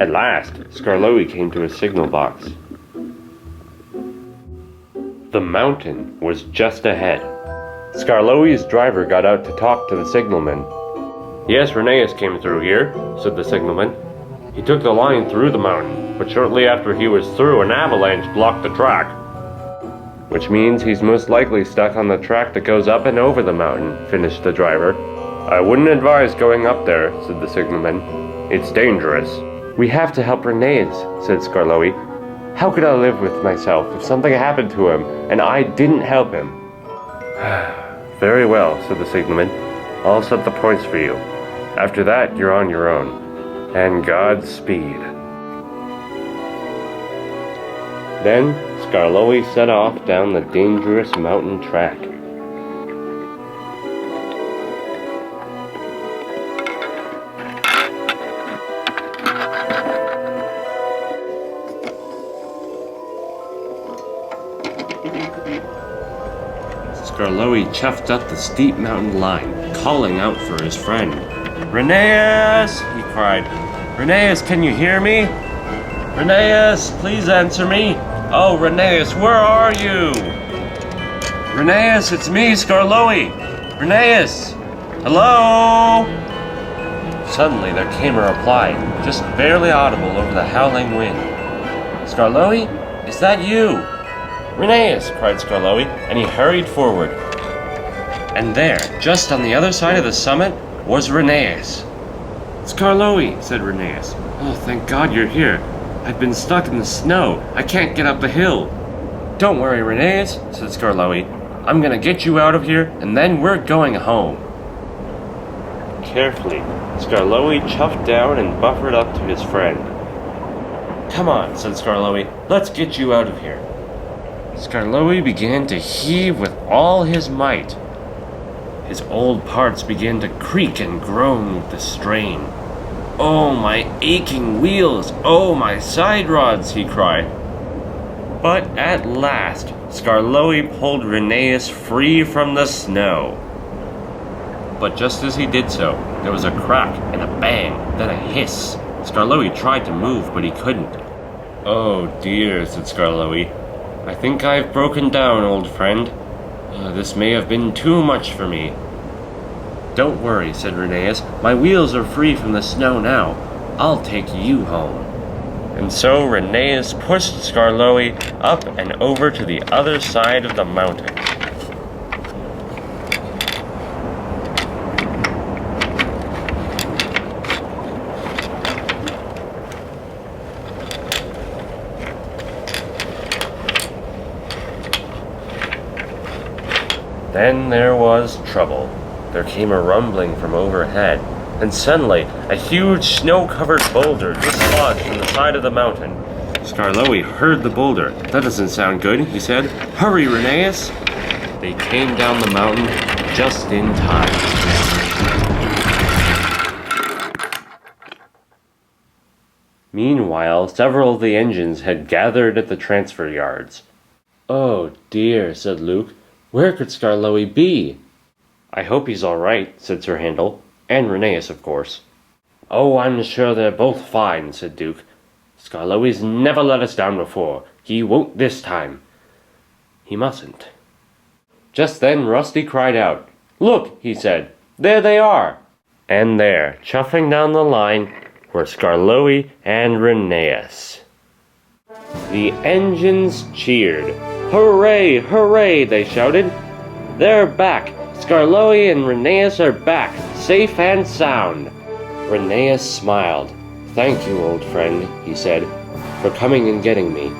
At last, Skarloey came to a signal box. The mountain was just ahead. Skarloey's driver got out to talk to the signalman. Yes, Rheneas came through here, said the signalman. He took the line through the mountain, but shortly after he was through, an avalanche blocked the track. Which means he's most likely stuck on the track that goes up and over the mountain, finished the driver. I wouldn't advise going up there, said the signalman. It's dangerous. We have to help Rheneas, said Skarloey. How could I live with myself if something happened to him and I didn't help him? Very well, said the signalman. I'll set the points for you. After that, you're on your own. And Godspeed. Then, Skarloey set off down the dangerous mountain track. Skarloey chuffed up the steep mountain line, calling out for his friend. Rheneas! He cried. Rheneas, can you hear me? Rheneas, please answer me. Oh, Rheneas, where are you? Rheneas, it's me, Skarloey. Rheneas! Hello? Suddenly there came a reply, just barely audible over the howling wind. Skarloey, is that you? Rheneas, cried Skarloey, and he hurried forward. And there, just on the other side of the summit, was Rheneas. Skarloey, said Rheneas. Oh, thank God you're here. I've been stuck in the snow. I can't get up the hill. Don't worry, Rheneas, said Skarloey. I'm gonna get you out of here, and then we're going home. Carefully, Skarloey chuffed down and buffered up to his friend. Come on, said Skarloey. Let's get you out of here. Skarloey began to heave with all his might. His old parts began to creak and groan with the strain. Oh, my aching wheels! Oh, my side rods! He cried. But at last, Skarloey pulled Rheneas free from the snow. But just as he did so, there was a crack and a bang, then a hiss. Skarloey tried to move, but he couldn't. Oh dear, said Skarloey. I think I've broken down, old friend. This may have been too much for me. Don't worry, said Rheneas. My wheels are free from the snow now. I'll take you home. And so Rheneas pushed Skarloey up and over to the other side of the mountain. Then there was trouble. There came a rumbling from overhead, and suddenly a huge snow-covered boulder dislodged from the side of the mountain. Skarloey heard the boulder. That doesn't sound good, he said. Hurry, Rheneas! They came down the mountain just in time. Meanwhile, several of the engines had gathered at the transfer yards. Oh dear, said Luke. Where could Skarloey be? I hope he's all right, said Sir Handel. And Rheneas, of course. Oh, I'm sure they're both fine, said Duke. Skarloey's never let us down before. He won't this time. He mustn't. Just then Rusty cried out. Look, he said. There they are. And there, chuffing down the line, were Skarloey and Rheneas. The engines cheered. Hooray, hooray, they shouted. They're back. Skarloey and Rheneas are back, safe and sound. Rheneas smiled. Thank you, old friend, he said, for coming and getting me.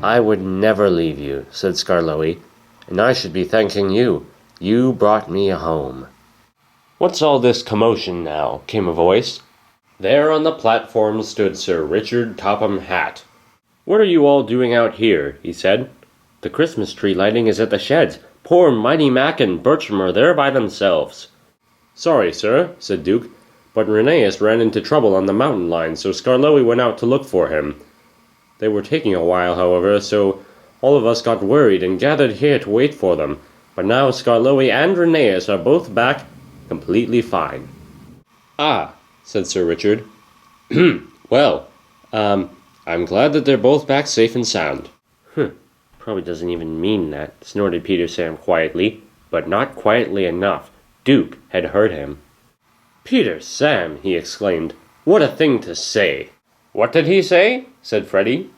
I would never leave you, said Skarloey, and I should be thanking you. You brought me home. What's all this commotion now? Came a voice. There on the platform stood Sir Richard Topham Hatt. What are you all doing out here? He said. The Christmas tree lighting is at the sheds. Poor Mighty Mac and Bertram are there by themselves. Sorry, sir, said Duke, but Rheneas ran into trouble on the mountain line, so Skarloey went out to look for him. They were taking a while, however, so all of us got worried and gathered here to wait for them. But now Skarloey and Rheneas are both back, completely fine. Ah, said Sir Richard. Well, I'm glad that they're both back safe and sound. Probably doesn't even mean that, snorted Peter Sam quietly, but not quietly enough. Duke had heard him. Peter Sam, he exclaimed. What a thing to say. What did he say? Said Freddie.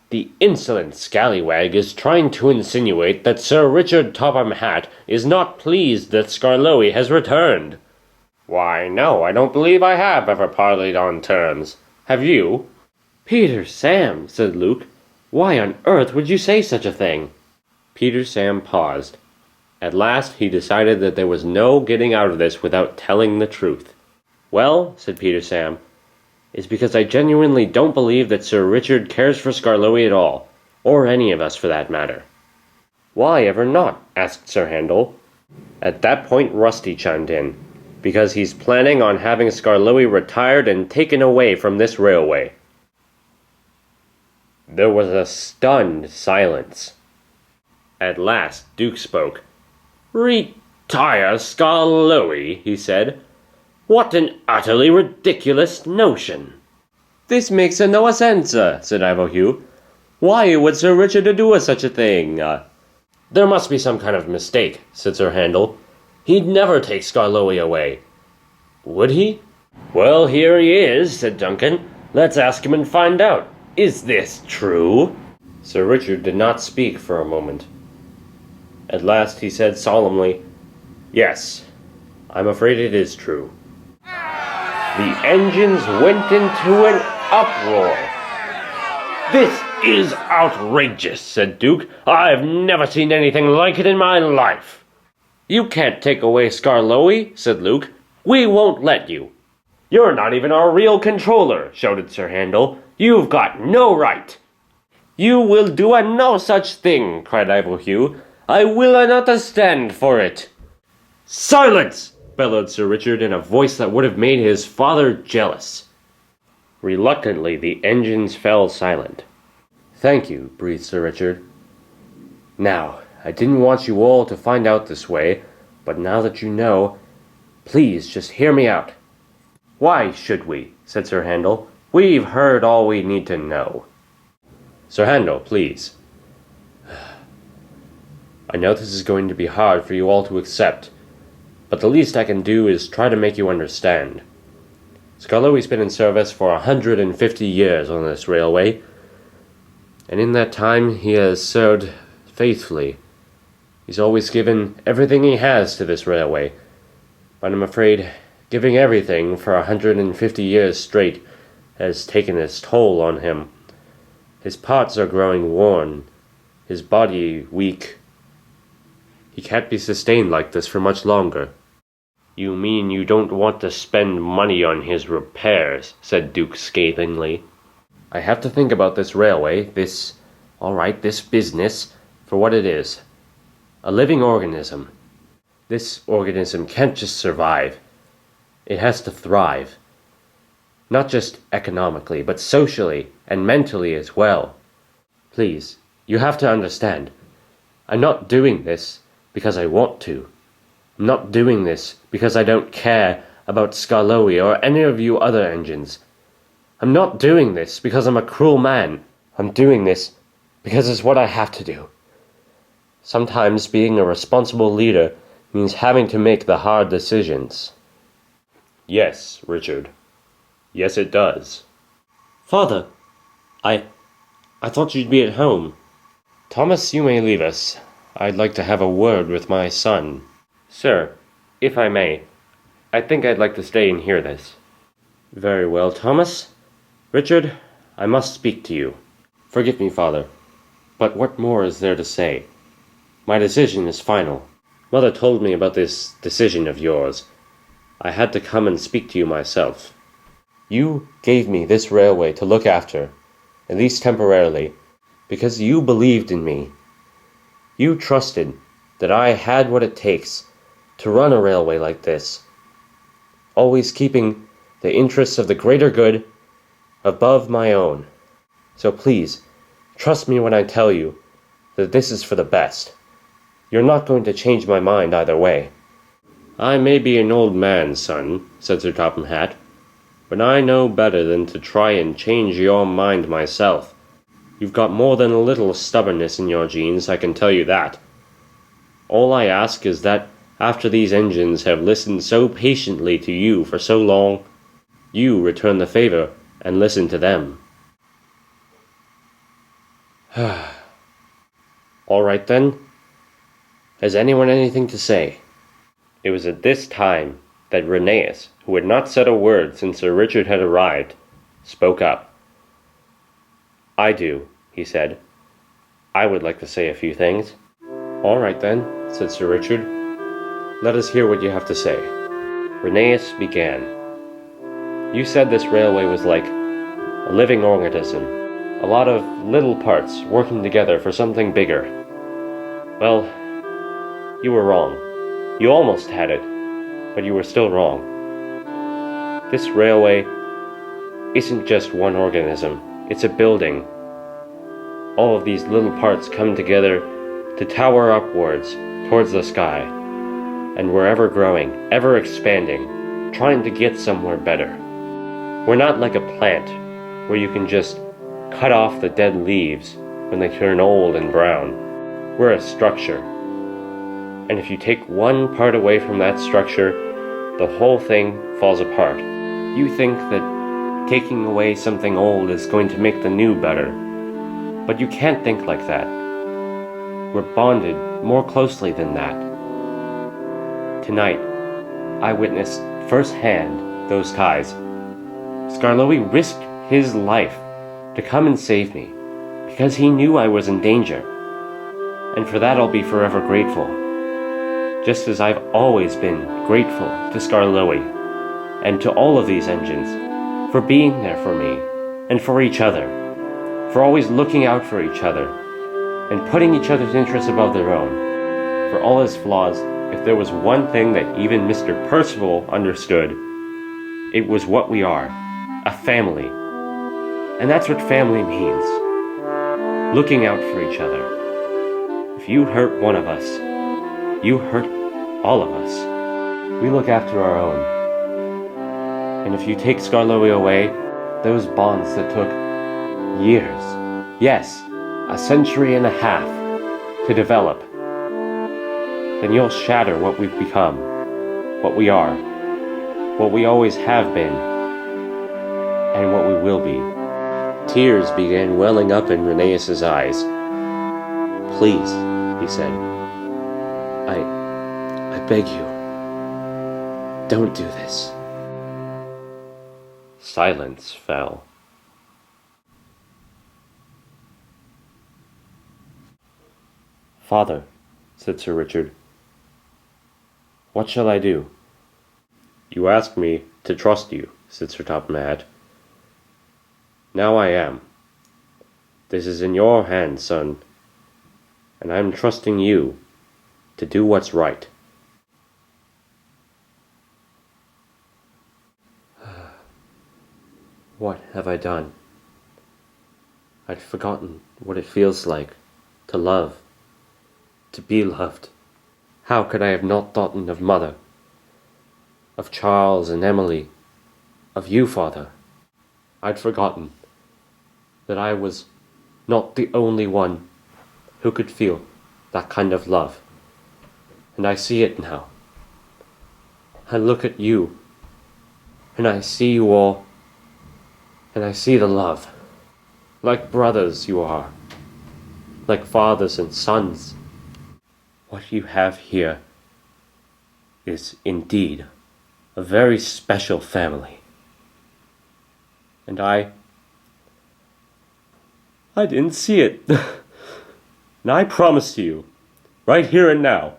The insolent scallywag is trying to insinuate that Sir Richard Topham Hatt is not pleased that Skarloey has returned. Why, no, I don't believe I have ever parleyed on terms. Have you? Peter Sam, said Luke. Why on earth would you say such a thing? Peter Sam paused. At last he decided that there was no getting out of this without telling the truth. Well, said Peter Sam, it's because I genuinely don't believe that Sir Richard cares for Skarloey at all, or any of us for that matter. Why ever not? Asked Sir Handel. At that point Rusty chimed in, because he's planning on having Skarloey retired and taken away from this railway. There was a stunned silence. At last Duke spoke. Retire Skarloey, he said. What an utterly ridiculous notion. This makes no sense, said Ivo. Why would Sir Richard do such a thing? There must be some kind of mistake, said Sir Handel. He'd never take Skarloey away. Would he? Well, here he is, said Duncan. Let's ask him and find out. Is this true? Sir Richard did not speak for a moment. At last he said solemnly, Yes, I'm afraid it is true. The engines went into an uproar. This is outrageous, said Duke. I've never seen anything like it in my life. You can't take away Skarloey, said Luke. We won't let you. You're not even our real controller, shouted Sir Handel. You've got no right. You will do no such thing, cried Ivo. I will not stand for it. Silence! Bellowed Sir Richard in a voice that would have made his father jealous. Reluctantly, the engines fell silent. Thank you, breathed Sir Richard. Now, I didn't want you all to find out this way, but now that you know, please just hear me out. Why should we? Said Sir Handel. We've heard all we need to know. Sir Handel, please. I know this is going to be hard for you all to accept, but the least I can do is try to make you understand. Skarloey's been in service for 150 years on this railway, and in that time he has served faithfully. He's always given everything he has to this railway, but I'm afraid giving everything for 150 years straight has taken its toll on him. His parts are growing worn, his body weak. He can't be sustained like this for much longer. You mean you don't want to spend money on his repairs, said Duke scathingly. I have to think about this railway, this business, for what it is. A living organism. This organism can't just survive. It has to thrive. Not just economically, but socially and mentally as well. Please, you have to understand. I'm not doing this because I want to. I'm not doing this because I don't care about Skarloey or any of you other engines. I'm not doing this because I'm a cruel man. I'm doing this because it's what I have to do. Sometimes being a responsible leader means having to make the hard decisions. Yes, Richard. Yes, it does. Father, I thought you'd be at home. Thomas, you may leave us. I'd like to have a word with my son. Sir, if I may, I think I'd like to stay and hear this. Very well, Thomas. Richard, I must speak to you. Forgive me, Father, but what more is there to say? My decision is final. Mother told me about this decision of yours. I had to come and speak to you myself. You gave me this railway to look after, at least temporarily, because you believed in me. You trusted that I had what it takes to run a railway like this, always keeping the interests of the greater good above my own. So please, trust me when I tell you that this is for the best. You're not going to change my mind either way. I may be an old man, son, said Sir Topham Hatt, but I know better than to try and change your mind myself. You've got more than a little stubbornness in your genes, I can tell you that. All I ask is that, after these engines have listened so patiently to you for so long, you return the favor and listen to them. All right then. Has anyone anything to say? It was at this time that Rheneas, who had not said a word since Sir Richard had arrived, spoke up. I do, he said. I would like to say a few things. All right then, said Sir Richard. Let us hear what you have to say. Rheneas began. You said this railway was like a living organism, a lot of little parts working together for something bigger. Well, you were wrong. You almost had it, but you were still wrong. This railway isn't just one organism, it's a building. All of these little parts come together to tower upwards towards the sky, and we're ever growing, ever expanding, trying to get somewhere better. We're not like a plant, where you can just cut off the dead leaves when they turn old and brown. We're a structure. And if you take one part away from that structure, the whole thing falls apart. You think that taking away something old is going to make the new better. But you can't think like that. We're bonded more closely than that. Tonight, I witnessed firsthand those ties. Skarloey risked his life to come and save me, because he knew I was in danger. And for that I'll be forever grateful. Just as I've always been grateful to Skarloey, and to all of these engines, for being there for me, and for each other, for always looking out for each other, and putting each other's interests above their own. For all his flaws, if there was one thing that even Mr. Percival understood, it was what we are, a family. And that's what family means. Looking out for each other. If you hurt one of us, you hurt all of us. We look after our own. And if you take Skarloey away, those bonds that took years, yes, a century and a half to develop, then you'll shatter what we've become, what we are, what we always have been, and what we will be. Tears began welling up in Rheneas' eyes. Please, he said, I beg you, don't do this. Silence fell. Father, said Sir Richard, what shall I do? You asked me to trust you, said Sir Topham Hatt. Now I am. This is in your hands, son, and I'm trusting you to do what's right. What have I done? I'd forgotten what it feels like to love, to be loved. How could I have not thought of Mother, of Charles and Emily, of you, Father? I'd forgotten that I was not the only one who could feel that kind of love. And I see it now. I look at you, and I see you all, and I see the love. Like brothers you are, like fathers and sons. What you have here is indeed a very special family. And I didn't see it. And I promise to you, right here and now,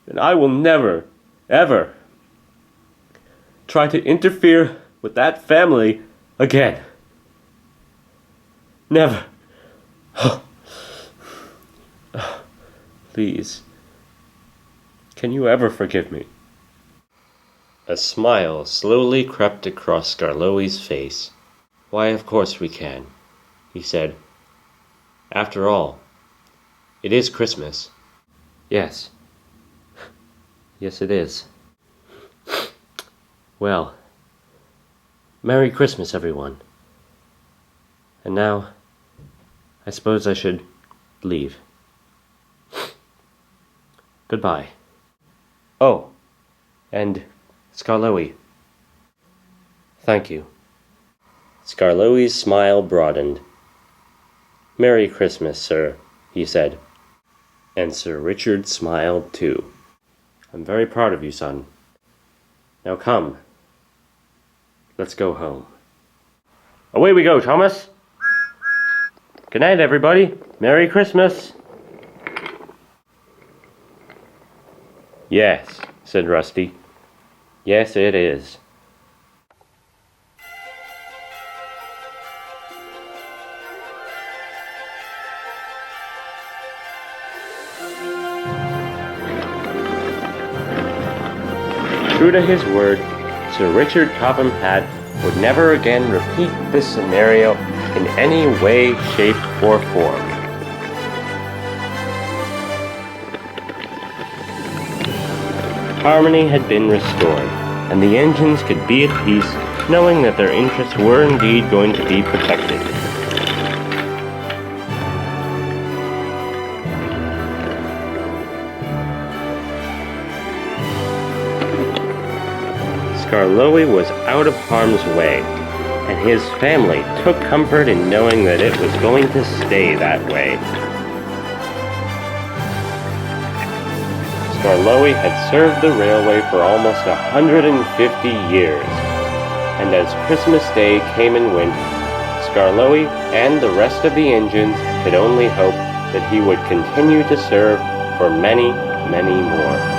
that I will never, ever try to interfere with that family again. Never. Please, can you ever forgive me? A smile slowly crept across Skarloey's face. Why, of course we can, he said. After all, it is Christmas. Yes. Yes, it is. Well, Merry Christmas, everyone. And now, I suppose I should leave. Goodbye. Oh, and Skarloey. Thank you. Skarloey's smile broadened. Merry Christmas, sir, he said. And Sir Richard smiled too. I'm very proud of you, son. Now come. Let's go home. Away we go, Thomas! Good night, everybody. Merry Christmas! Yes, said Rusty. Yes, it is. True to his word, Sir Richard Topham Hatt would never again repeat this scenario in any way, shape, or form. Harmony had been restored, and the engines could be at peace, knowing that their interests were indeed going to be protected. Skarloey was out of harm's way, and his family took comfort in knowing that it was going to stay that way. Skarloey had served the railway for almost 150 years, and as Christmas Day came and went, Skarloey and the rest of the engines could only hope that he would continue to serve for many, many more.